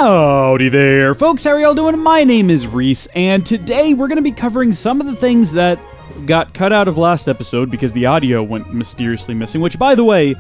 Howdy there, folks. How are y'all doing? My name is Reese, and today we're going to be covering some of the things that got cut out of last episode because the audio went mysteriously missing, which, by the way,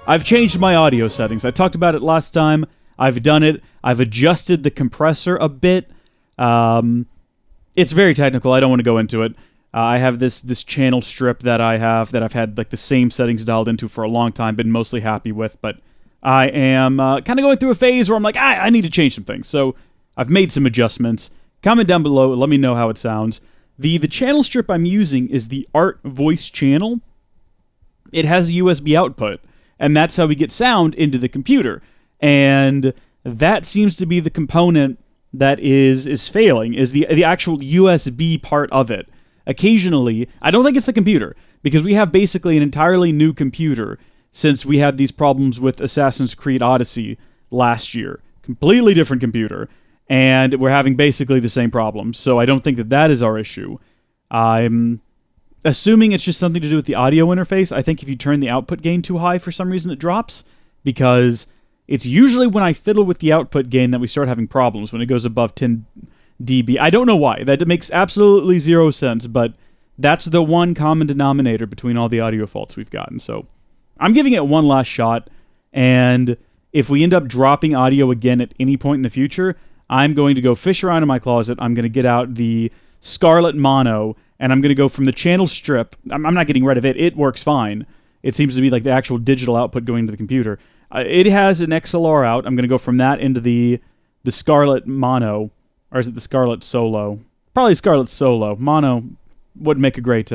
I've changed my audio settings. I talked about it last time. I've done it. I've adjusted the compressor a bit. It's very technical. I don't want to go into it. I have this channel strip that I've had like the same settings dialed into for a long time, been mostly happy with, but I am kind of going through a phase where I'm like, I need to change some things. So I've made some adjustments. Comment down below. Let me know how it sounds. The channel strip I'm using is the Art Voice channel. It has a USB output, and that's how we get sound into the computer. And that seems to be the component that is failing, is the actual USB part of it. Occasionally, I don't think it's the computer, because we have basically an entirely new computer since we had these problems with Assassin's Creed Odyssey last year. Completely different computer, and we're having basically the same problems, so I don't think that is our issue. I'm assuming it's just something to do with the audio interface. I think if you turn the output gain too high, for some reason it drops, because it's usually when I fiddle with the output gain that we start having problems, when it goes above 10 dB. I don't know why. That makes absolutely zero sense, but that's the one common denominator between all the audio faults we've gotten, so I'm giving it one last shot, and if we end up dropping audio again at any point in the future, I'm going to go fish around in my closet. I'm going to get out the Scarlet Mono, and I'm going to go from the channel strip. I'm not getting rid of it. It works fine. It seems to be like the actual digital output going into the computer. It has an XLR out. I'm going to go from that into the Scarlet Mono, or is it the Scarlet Solo? Probably Scarlet Solo. Mono would make a great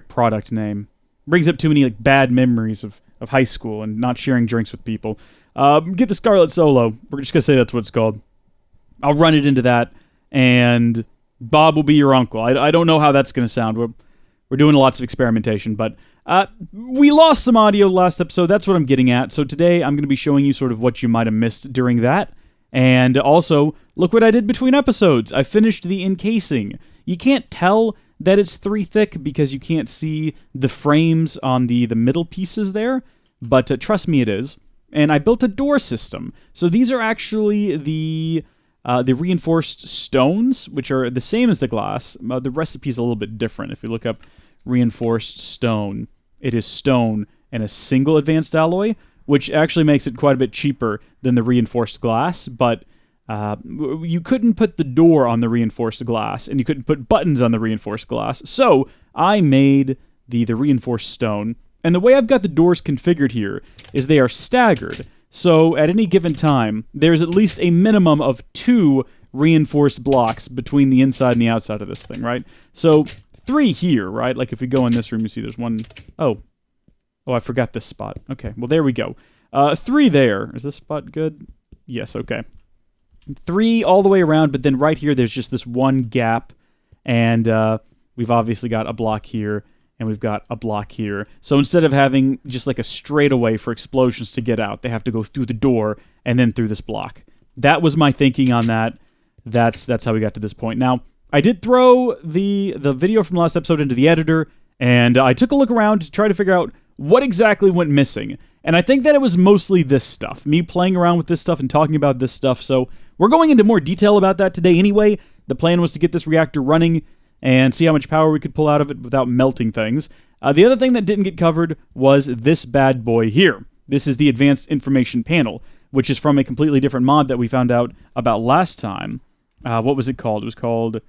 product name. Brings up too many bad memories of high school and not sharing drinks with people. Get the Scarlet Solo. We're just going to say that's what it's called. I'll run it into that, and Bob will be your uncle. I don't know how that's going to sound. We're doing lots of experimentation, but we lost some audio last episode. That's what I'm getting at. So today I'm going to be showing you sort of what you might have missed during that. And also, look what I did between episodes. I finished the encasing. You can't tell that it's 3 thick because you can't see the frames on the middle pieces there, but trust me, it is. And I built a door system. So these are actually the reinforced stones, which are the same as the glass. The recipe's a little bit different. If you look up reinforced stone, it is stone and a single advanced alloy, which actually makes it quite a bit cheaper than the reinforced glass, but you couldn't put the door on the reinforced glass, and you couldn't put buttons on the reinforced glass, so I made the reinforced stone, and the way I've got the doors configured here is they are staggered, so at any given time, there's at least a minimum of 2 reinforced blocks between the inside and the outside of this thing, right? So 3 here, right? Like if we go in this room, you see there's one. Oh, I forgot this spot. Okay, well there we go. 3 there. Is this spot good? Yes, okay. 3 all the way around, but then right here there's just this one gap, and we've obviously got a block here, and we've got a block here. So instead of having just like a straightaway for explosions to get out, they have to go through the door and then through this block. That was my thinking on that. That's how we got to this point. Now, I did throw the video from last episode into the editor, and I took a look around to try to figure out what exactly went missing. And I think that it was mostly this stuff, me playing around with this stuff and talking about this stuff, so we're going into more detail about that today anyway. The plan was to get this reactor running and see how much power we could pull out of it without melting things. The other thing that didn't get covered was this bad boy here. This is the Advanced Information Panel, which is from a completely different mod that we found out about last time. What was it called? It was called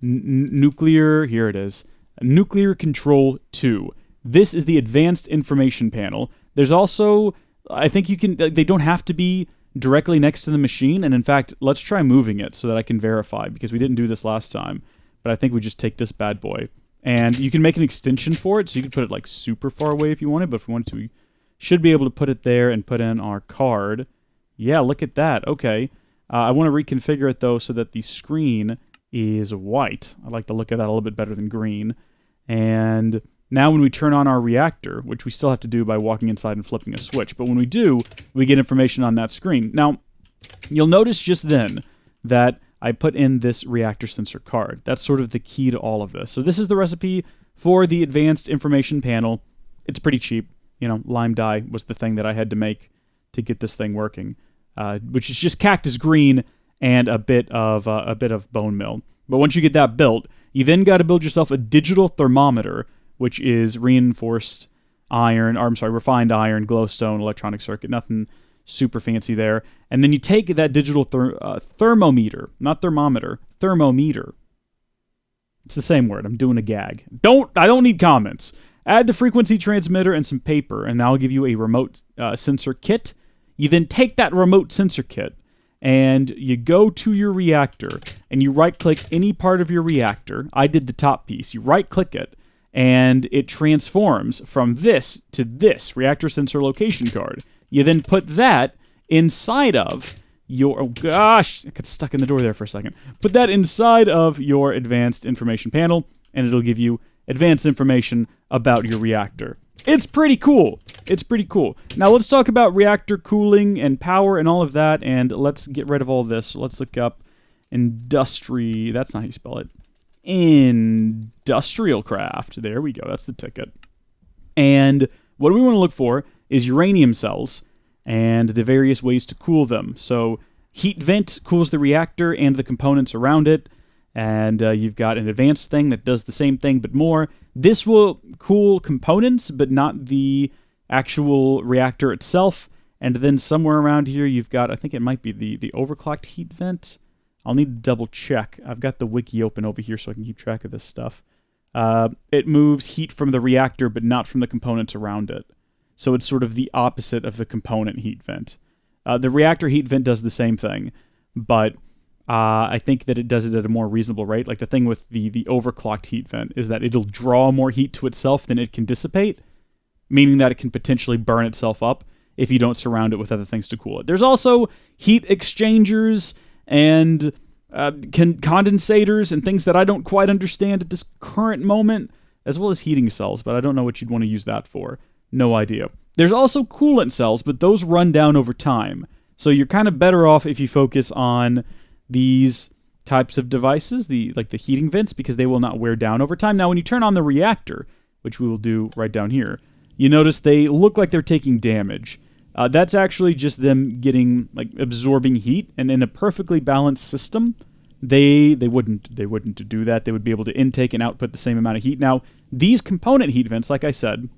Nuclear... Here it is. Nuclear Control 2. This is the Advanced Information Panel. There's also... I think you can... They don't have to be directly next to the machine, and in fact, let's try moving it so that I can verify, because we didn't do this last time, but I think we just take this bad boy, and you can make an extension for it, so you can put it like super far away if you wanted, but if we wanted to, we should be able to put it there and put in our card. Yeah, look at that. Okay. I want to reconfigure it, though, so that the screen is white. I like the look of that a little bit better than green, and now when we turn on our reactor, which we still have to do by walking inside and flipping a switch, but when we do, we get information on that screen. Now, you'll notice just then that I put in this reactor sensor card. That's sort of the key to all of this. So this is the recipe for the Advanced Information Panel. It's pretty cheap. You know, lime dye was the thing that I had to make to get this thing working. which is just cactus green and a bit of bone meal. But once you get that built, you then got to build yourself a digital thermometer, which is refined iron, glowstone, electronic circuit, nothing super fancy there. And then you take that digital thermometer, not thermometer, thermometer. It's the same word. I'm doing a gag. I don't need comments. Add the frequency transmitter and some paper, and that'll give you a remote sensor kit. You then take that remote sensor kit, and you go to your reactor, and you right-click any part of your reactor. I did the top piece. You right-click it, and it transforms from this to this reactor sensor location card. You then put that inside of your... Oh, gosh! I got stuck in the door there for a second. Put that inside of your advanced information panel, and it'll give you advanced information about your reactor. It's pretty cool. It's pretty cool. Now let's talk about reactor cooling and power and all of that, and let's get rid of all this. Let's look up industry. That's not how you spell it. Industrial craft. There we go. That's the ticket. And what we want to look for is uranium cells and the various ways to cool them. So heat vent cools the reactor and the components around it. And you've got an advanced thing that does the same thing but more. This will cool components, but not the actual reactor itself. And then somewhere around here, you've got, I think it might be the overclocked heat vent. I'll need to double check. I've got the wiki open over here so I can keep track of this stuff. It moves heat from the reactor, but not from the components around it. So it's sort of the opposite of the component heat vent. The reactor heat vent does the same thing, but... I think that it does it at a more reasonable rate. Like the thing with the overclocked heat vent is that it'll draw more heat to itself than it can dissipate, meaning that it can potentially burn itself up if you don't surround it with other things to cool it. There's also heat exchangers and condensators and things that I don't quite understand at this current moment, as well as heating cells, but I don't know what you'd want to use that for. No idea. There's also coolant cells, but those run down over time. So you're kind of better off if you focus on these types of devices, like the heating vents, because they will not wear down over time. Now, when you turn on the reactor, which we will do right down here, you notice they look like they're taking damage. That's actually just them absorbing heat, and in a perfectly balanced system, they wouldn't do that. They would be able to intake and output the same amount of heat. Now, these component heat vents, like I said,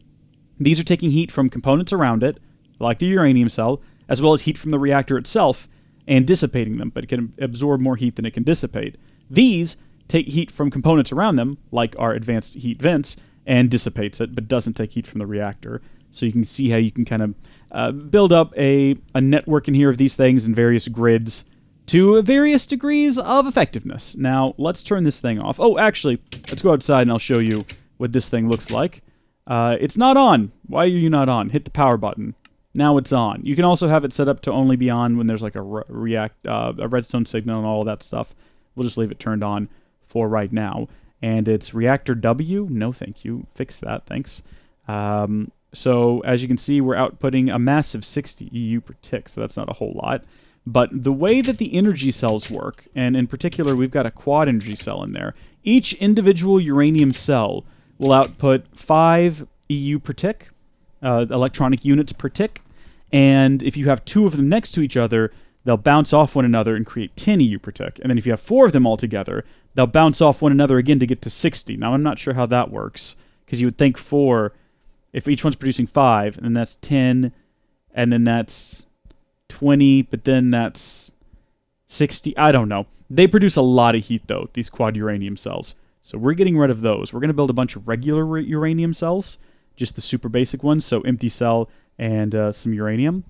these are taking heat from components around it, like the uranium cell, as well as heat from the reactor itself, and dissipating them, but it can absorb more heat than it can dissipate. These take heat from components around them, like our advanced heat vents, and dissipates it, but doesn't take heat from the reactor. So you can see how you can kind of build up a network in here of these things in various grids to various degrees of effectiveness. Now, let's turn this thing off. Oh, actually, let's go outside and I'll show you what this thing looks like. It's not on. Why are you not on? Hit the power button. Now it's on. You can also have it set up to only be on when there's like a redstone signal and all of that stuff. We'll just leave it turned on for right now. And it's Reactor W. No, thank you. Fix that. Thanks. So as you can see, we're outputting a massive 60 EU per tick, so that's not a whole lot. But the way that the energy cells work, and in particular, we've got a quad energy cell in there. Each individual uranium cell will output 5 EU per tick, electronic units per tick. And if you have 2 of them next to each other, they'll bounce off one another and create 10 EU per tick. And then if you have 4 of them all together, they'll bounce off one another again to get to 60. Now, I'm not sure how that works, because you would think 4, if each one's producing 5, and then that's 10, and then that's 20, but then that's 60. I don't know. They produce a lot of heat, though, these quad uranium cells. So we're getting rid of those. We're going to build a bunch of regular uranium cells, just the super basic ones, so empty cell and some uranium.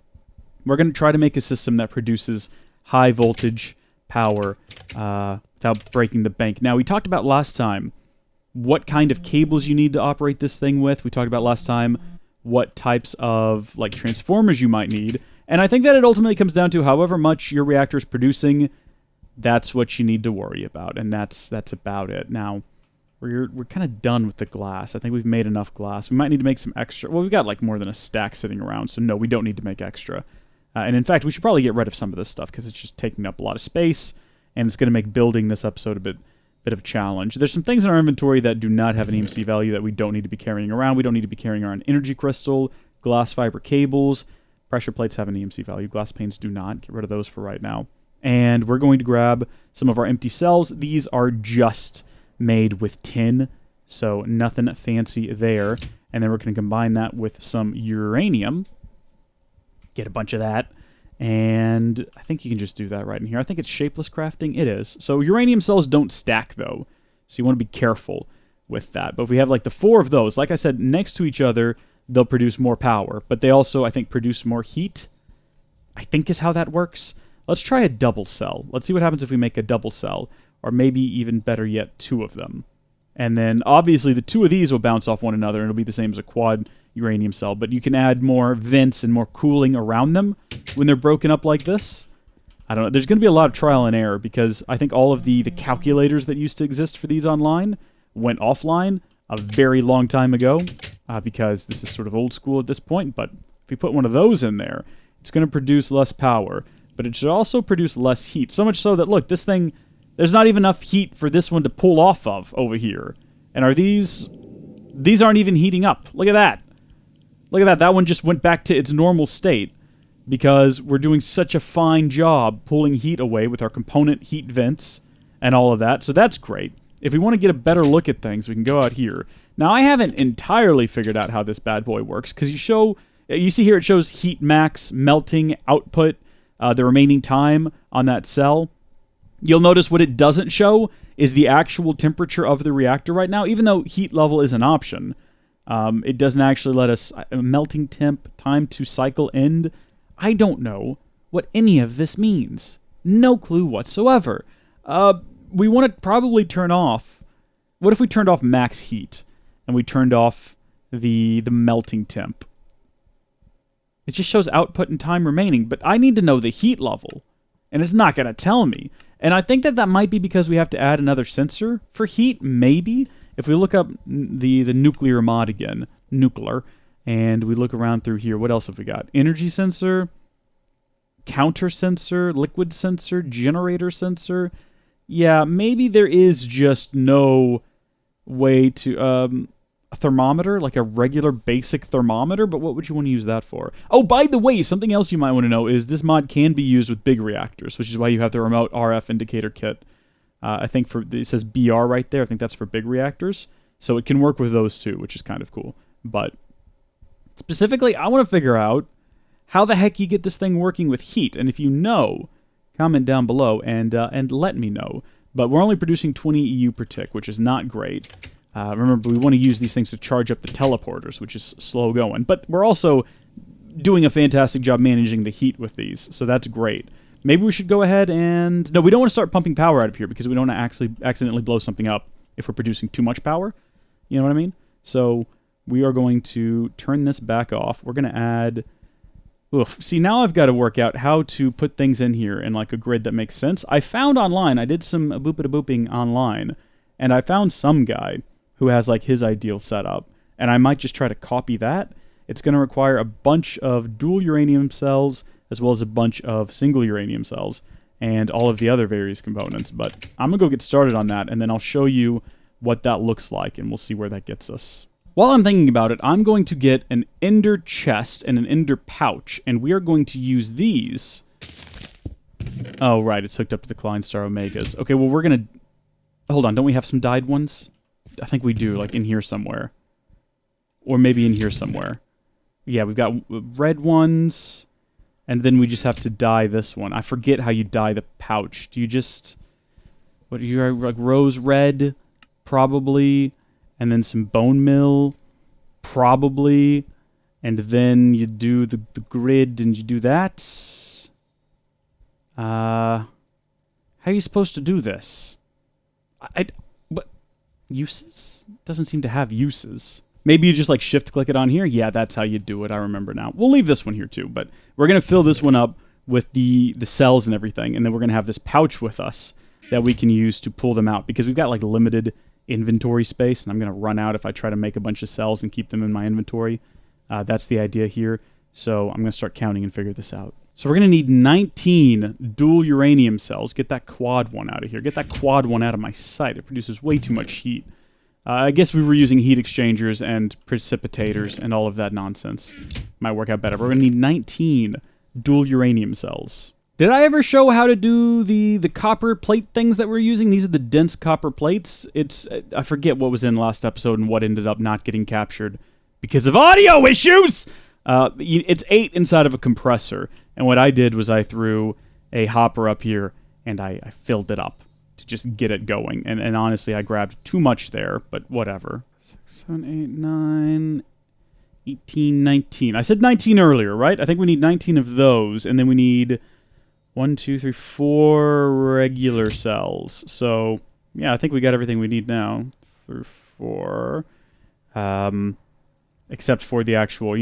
We're going to try to make a system that produces high voltage power without breaking the bank. Now, we talked about last time what kind of cables you need to operate this thing with. We talked about last time what types of transformers you might need. And I think that it ultimately comes down to however much your reactor is producing, that's what you need to worry about. And that's about it. Now, we're kind of done with the glass. I think we've made enough glass. We might need to make some extra. Well, we've got more than a stack sitting around, so no, we don't need to make extra. And in fact, we should probably get rid of some of this stuff because it's just taking up a lot of space, and it's going to make building this episode a bit of a challenge. There's some things in our inventory that do not have an EMC value that we don't need to be carrying around. We don't need to be carrying around energy crystal, glass fiber cables, Pressure plates have an EMC value. Glass panes do not. Get rid of those for right now. And we're going to grab some of our empty cells. These are just made with tin, so nothing fancy there. And then we're going to combine that with some uranium. Get a bunch of that. And I think you can just do that right in here. I think it's shapeless crafting. It is. So uranium cells don't stack, though. So you want to be careful with that. But if we have like the 4 of those, like I said, next to each other, they'll produce more power. But they also, I think, produce more heat. I think is how that works. Let's try a double cell. Let's see what happens if we make a double cell. Or maybe even better yet, 2 of them. And then, obviously, the 2 of these will bounce off one another, and it'll be the same as a quad uranium cell. But you can add more vents and more cooling around them when they're broken up like this. I don't know. There's going to be a lot of trial and error, because I think all of the calculators that used to exist for these online went offline a very long time ago, because this is sort of old school at this point. But if we put one of those in there, it's going to produce less power. But it should also produce less heat. So much so that, look, this thing... There's not even enough heat for this one to pull off of over here. And are these... These aren't even heating up. Look at that. Look at that. That one just went back to its normal state. Because we're doing such a fine job pulling heat away with our component heat vents and all of that. So that's great. If we want to get a better look at things, we can go out here. Now, I haven't entirely figured out how this bad boy works. Because you see here it shows heat max, melting, output, the remaining time on that cell. You'll notice what it doesn't show is the actual temperature of the reactor right now, even though heat level is an option. It doesn't actually let us... melting temp, time to cycle end. I don't know what any of this means. No clue whatsoever. We want to probably turn off... What if we turned off max heat and we turned off the melting temp? It just shows output and time remaining, but I need to know the heat level, and it's not going to tell me. And I think that might be because we have to add another sensor for heat, maybe. If we look up the nuclear mod again, nuclear, and we look around through here, what else have we got? Energy sensor, counter sensor, liquid sensor, generator sensor. Yeah, maybe there is just no way to... a thermometer, like a regular basic thermometer, but what would you want to use that for? Oh, by the way, something else you might want to know is this mod can be used with big reactors, which is why you have the remote RF indicator kit. I think it says BR right there. I think that's for big reactors. So it can work with those too, which is kind of cool. But specifically, I want to figure out how the heck you get this thing working with heat. And if you know, comment down below and let me know. But we're only producing 20 EU per tick, which is not great. Remember, we want to use these things to charge up the teleporters, which is slow going. But we're also doing a fantastic job managing the heat with these, so that's great. Maybe we should go ahead and... No, we don't want to start pumping power out of here because we don't want to actually accidentally blow something up if we're producing too much power. You know what I mean? So we are going to turn this back off. We're going to add... Oof. See, now I've got to work out how to put things in here in like a grid that makes sense. I found online, I did some boopity-booping online, and I found some guy who has like his ideal setup, and I might just try to copy that. It's going to require a bunch of dual uranium cells as well as a bunch of single uranium cells and all of the other various components, but I'm going to go get started on that, and then I'll show you what that looks like, and we'll see where that gets us. While I'm thinking about it, I'm going to get an ender chest and an ender pouch, and we are going to use these. Oh, right, it's hooked up to the Klein Star Omegas. Okay, well, we're going to... Hold on, don't we have some dyed ones? I think we do, like in here somewhere. Or maybe in here somewhere. Yeah, we've got red ones, and then we just have to dye this one. I forget how you dye the pouch. Do you just... What are you, like rose red? Probably. And then some bone meal? Probably. And then you do the grid, and you do that? How are you supposed to do this? Uses? Doesn't seem to have uses. Maybe you just like shift click it on here. Yeah, that's how you do it. I remember now. We'll leave this one here too, but we're going to fill this one up with the cells and everything, and then we're going to have this pouch with us that we can use to pull them out because we've got like limited inventory space, and I'm going to run out if I try to make a bunch of cells and keep them in my inventory. That's the idea here. So I'm going to start counting and figure this out. So we're going to need 19 dual uranium cells. Get that quad one out of here. Get that quad one out of my sight. It produces way too much heat. I guess we were using heat exchangers and precipitators and all of that nonsense. Might work out better. We're going to need 19 dual uranium cells. Did I ever show how to do the copper plate things that we're using? These are the dense copper plates. I forget what was in last episode and what ended up not getting captured because of audio issues! It's 8 inside of a compressor. And what I did was I threw a hopper up here and I filled it up to just get it going. And honestly, I grabbed too much there, but whatever. 6, 7, 8, 9, 18, 19. I said 19 earlier, right? I think we need 19 of those, and then we need 1, 2, 3, 4 regular cells. So, yeah, I think we got everything we need now for 4. Except for the actual,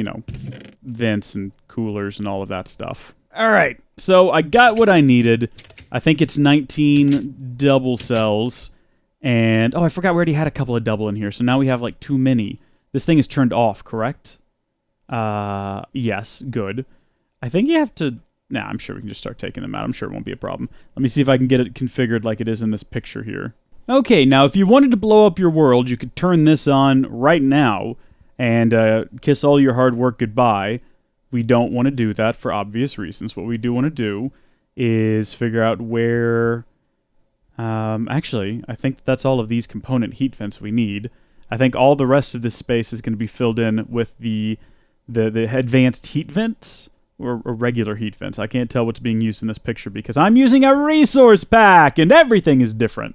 vents and coolers and all of that stuff. All right, so I got what I needed. I think it's 19 double cells. And, oh, I forgot we already had a couple of double in here, so now we have, like, too many. This thing is turned off, correct? Yes, good. I think you have to... Nah, I'm sure we can just start taking them out. I'm sure it won't be a problem. Let me see if I can get it configured like it is in this picture here. Okay, now if you wanted to blow up your world, you could turn this on right now and kiss all your hard work goodbye. We don't want to do that for obvious reasons. What we do want to do is figure out where... actually, I think that's all of these component heat vents we need. I think all the rest of this space is going to be filled in with the advanced heat vents. Or regular heat vents. I can't tell what's being used in this picture because I'm using a resource pack and everything is different.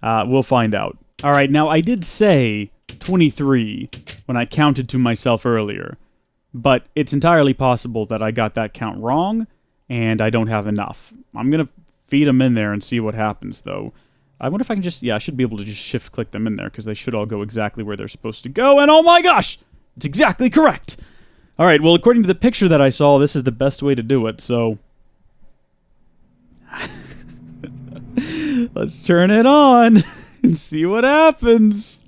We'll find out. All right, now I did say 23 when I counted to myself earlier, but it's entirely possible that I got that count wrong and I don't have enough. I'm going to feed them in there and see what happens, though. I wonder if I can just... Yeah, I should be able to just shift-click them in there because they should all go exactly where they're supposed to go, and oh my gosh! It's exactly correct! Alright, well, according to the picture that I saw, this is the best way to do it, so... Let's turn it on and see what happens.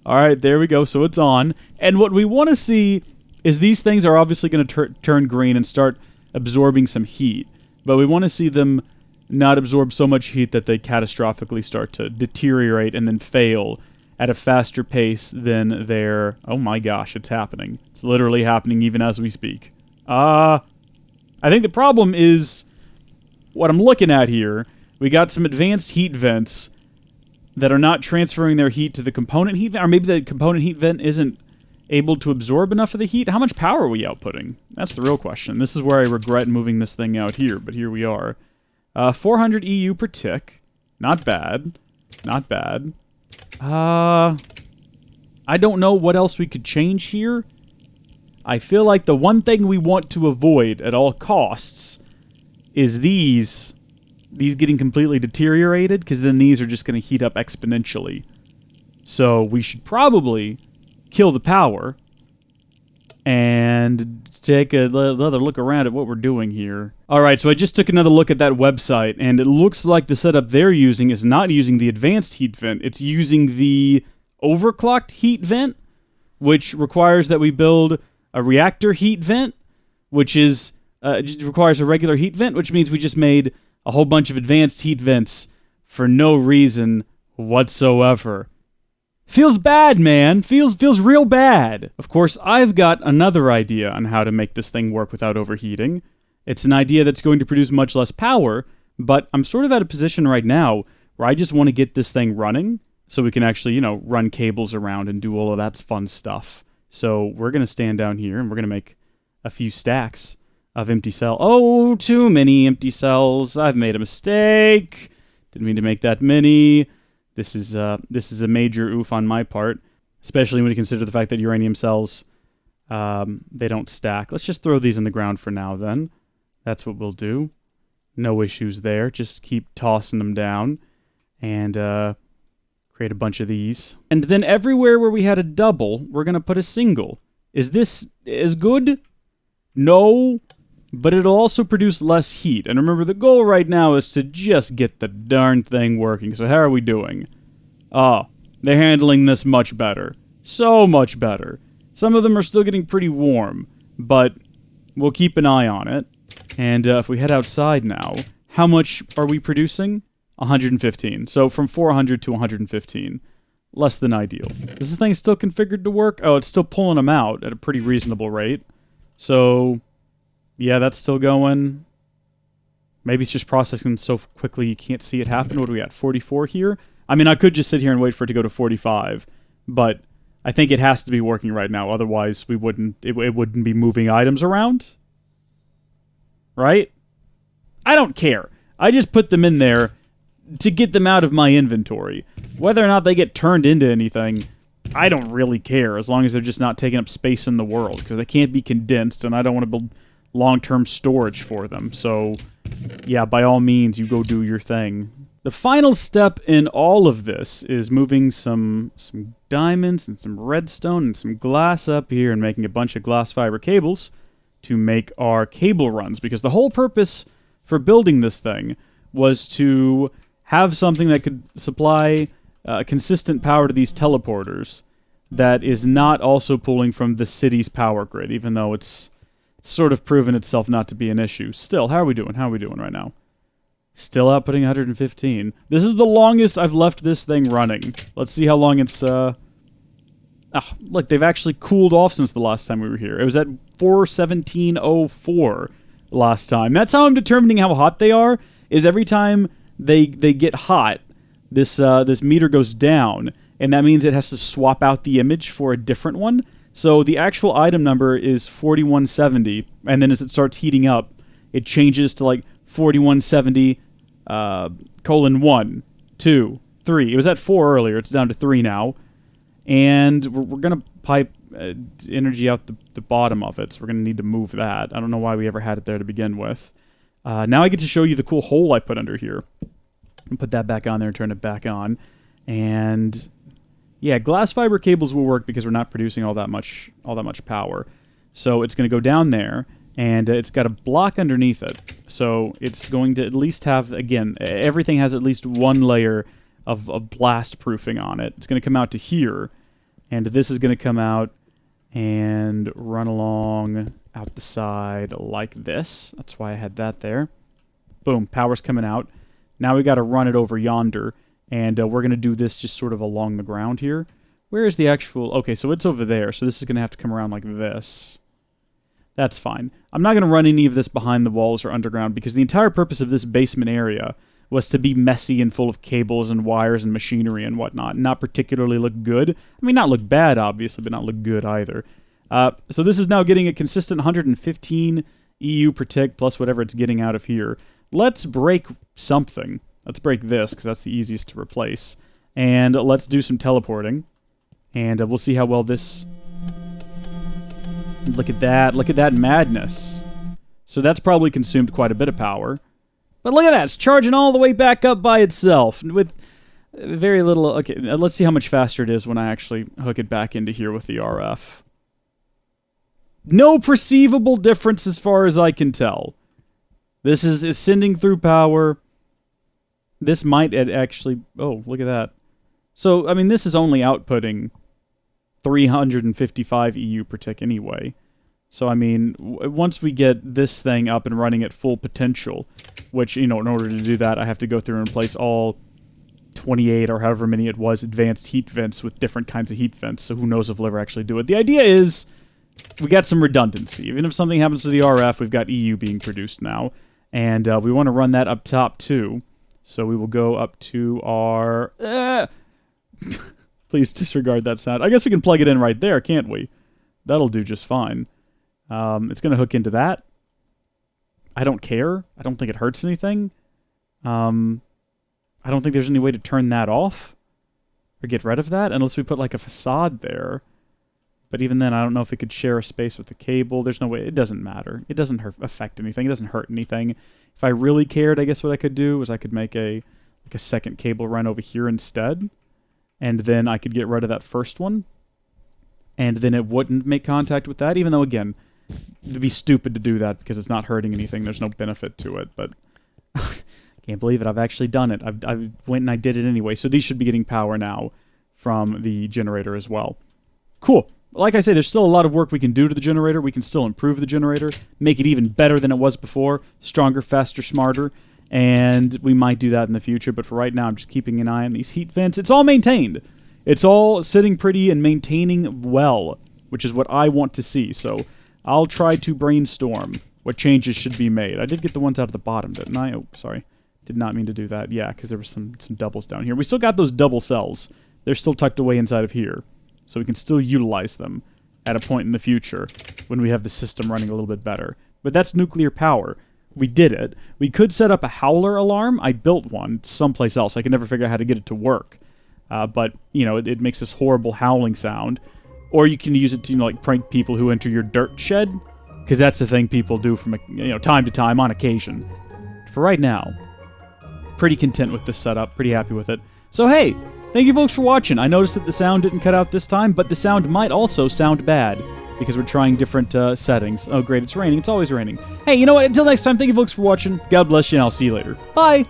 Alright, there we go, so it's on. And what we want to see is these things are obviously going to turn green and start absorbing some heat. But we want to see them not absorb so much heat that they catastrophically start to deteriorate and then fail at a faster pace than their... Oh my gosh, it's happening. It's literally happening even as we speak. I think the problem is what I'm looking at here. We got some advanced heat vents that are not transferring their heat to the component heat vent, or maybe the component heat vent isn't able to absorb enough of the heat. How much power are we outputting? That's the real question. This is where I regret moving this thing out here, but here we are. 400 EU per tick. Not bad. Not bad. I don't know what else we could change here. I feel like the one thing we want to avoid at all costs is these getting completely deteriorated, because then these are just going to heat up exponentially. So we should probably kill the power and take another look around at what we're doing here. Alright, so I just took another look at that website, and it looks like the setup they're using is not using the advanced heat vent, it's using the overclocked heat vent, which requires that we build a reactor heat vent, which is requires a regular heat vent, which means we just made a whole bunch of advanced heat vents for no reason whatsoever. Feels bad, man. Feels real bad. Of course, I've got another idea on how to make this thing work without overheating. It's an idea that's going to produce much less power, but I'm sort of at a position right now where I just want to get this thing running so we can actually, run cables around and do all of that fun stuff. So we're going to stand down here and we're going to make a few stacks of empty cell. Oh, too many empty cells. I've made a mistake. Didn't mean to make that many. This is a major oof on my part, especially when you consider the fact that uranium cells, they don't stack. Let's just throw these in the ground for now, then. That's what we'll do. No issues there. Just keep tossing them down and create a bunch of these. And then everywhere where we had a double, we're going to put a single. Is this as good? No, but it'll also produce less heat. And remember, the goal right now is to just get the darn thing working. So how are we doing? Oh, they're handling this much better. So much better. Some of them are still getting pretty warm, but we'll keep an eye on it. And if we head outside now, how much are we producing? 115. So from 400 to 115. less than ideal. Is this thing still configured to work? Oh, it's still pulling them out at a pretty reasonable rate. So, yeah, that's still going. Maybe it's just processing so quickly you can't see it happen. What are we at, 44 here? I mean, I could just sit here and wait for it to go to 45, but I think it has to be working right now. Otherwise, it wouldn't be moving items around. Right? I don't care. I just put them in there to get them out of my inventory. Whether or not they get turned into anything, I don't really care, as long as they're just not taking up space in the world, because they can't be condensed, and I don't want to build long-term storage for them. So, yeah, by all means, you go do your thing. The final step in all of this is moving some diamonds and some redstone and some glass up here and making a bunch of glass fiber cables to make our cable runs, because the whole purpose for building this thing was to have something that could supply consistent power to these teleporters that is not also pulling from the city's power grid, even though it's sort of proven itself not to be an issue. Still, how are we doing? How are we doing right now? Still outputting 115. This is the longest I've left this thing running. Let's see how long it's, look, they've actually cooled off since the last time we were here. It was at 417.04 last time. That's how I'm determining how hot they are, is every time they get hot, this meter goes down, and that means it has to swap out the image for a different one. So the actual item number is 4170, and then as it starts heating up, it changes to like 4170, colon 1, 2, 3. It was at 4 earlier, it's down to 3 now. And we're going to pipe energy out the bottom of it, so we're going to need to move that. I don't know why we ever had it there to begin with. Now I get to show you the cool hole I put under here. And put that back on there and turn it back on. And yeah, glass fiber cables will work because we're not producing all that much power. So it's going to go down there, and it's got a block underneath it. So it's going to at least have, again, everything has at least one layer of blast proofing on it. It's going to come out to here, and this is going to come out and run along out the side like this. That's why I had that there. Boom, power's coming out. Now we got to run it over yonder, and we're going to do this just sort of along the ground here. Where is the actual... Okay, so it's over there, so this is going to have to come around like this. That's fine. I'm not going to run any of this behind the walls or underground, because the entire purpose of this basement area was to be messy and full of cables and wires and machinery and whatnot, not particularly look good. I mean, not look bad, obviously, but not look good either. So this is now getting a consistent 115 EU per tick plus whatever it's getting out of here. Let's break something. Let's break this, because that's the easiest to replace. And let's do some teleporting. And we'll see how well this... Look at that. Look at that madness. So that's probably consumed quite a bit of power. But look at that. It's charging all the way back up by itself. With very little... Okay, let's see how much faster it is when I actually hook it back into here with the RF. No perceivable difference as far as I can tell. This is sending through power. This might actually... Oh, look at that. So, I mean, this is only outputting 355 EU per tick anyway. So, I mean, once we get this thing up and running at full potential, which, you know, in order to do that, I have to go through and replace all 28 or however many it was advanced heat vents with different kinds of heat vents, so who knows if we'll ever actually do it. The idea is we got some redundancy. Even if something happens to the RF, we've got EU being produced now. And we want to run that up top, too. So we will go up to our... Please disregard that sound. I guess we can plug it in right there, can't we? That'll do just fine. It's going to hook into that. I don't care. I don't think it hurts anything. I don't think there's any way to turn that off or get rid of that unless we put like a facade there. But even then, I don't know if it could share a space with the cable. There's no way. It doesn't matter. It doesn't affect anything. It doesn't hurt anything. If I really cared, I guess what I could do is I could make a second cable run over here instead. And then I could get rid of that first one. And then it wouldn't make contact with that. Even though, again, it'd be stupid to do that because it's not hurting anything. There's no benefit to it. But can't believe it. I've actually done it. I went and I did it anyway. So these should be getting power now from the generator as well. Cool. Like I say, there's still a lot of work we can do to the generator. We can still improve the generator, make it even better than it was before, stronger, faster, smarter, and we might do that in the future. But for right now, I'm just keeping an eye on these heat vents. It's all maintained. it's all sitting pretty and maintaining well, which is what I want to see. So I'll try to brainstorm what changes should be made. I did get the ones out of the bottom, didn't I? Oh, sorry. Did not mean to do that. Yeah, because there were some doubles down here. We still got those double cells. They're still tucked away inside of here. So we can still utilize them at a point in the future when we have the system running a little bit better. But that's nuclear power. We did it. We could set up a howler alarm. I built one someplace else. I could never figure out how to get it to work. But, you know, it makes this horrible howling sound. Or you can use it to, you know, like, prank people who enter your dirt shed. Because that's the thing people do from, you know, time to time on occasion. For right now, pretty content with this setup. Pretty happy with it. So, hey, thank you folks for watching. I noticed that the sound didn't cut out this time, but the sound might also sound bad. Because we're trying different settings. Oh, great, it's raining. It's always raining. Hey, you know what? Until next time, thank you folks for watching. God bless you, and I'll see you later. Bye!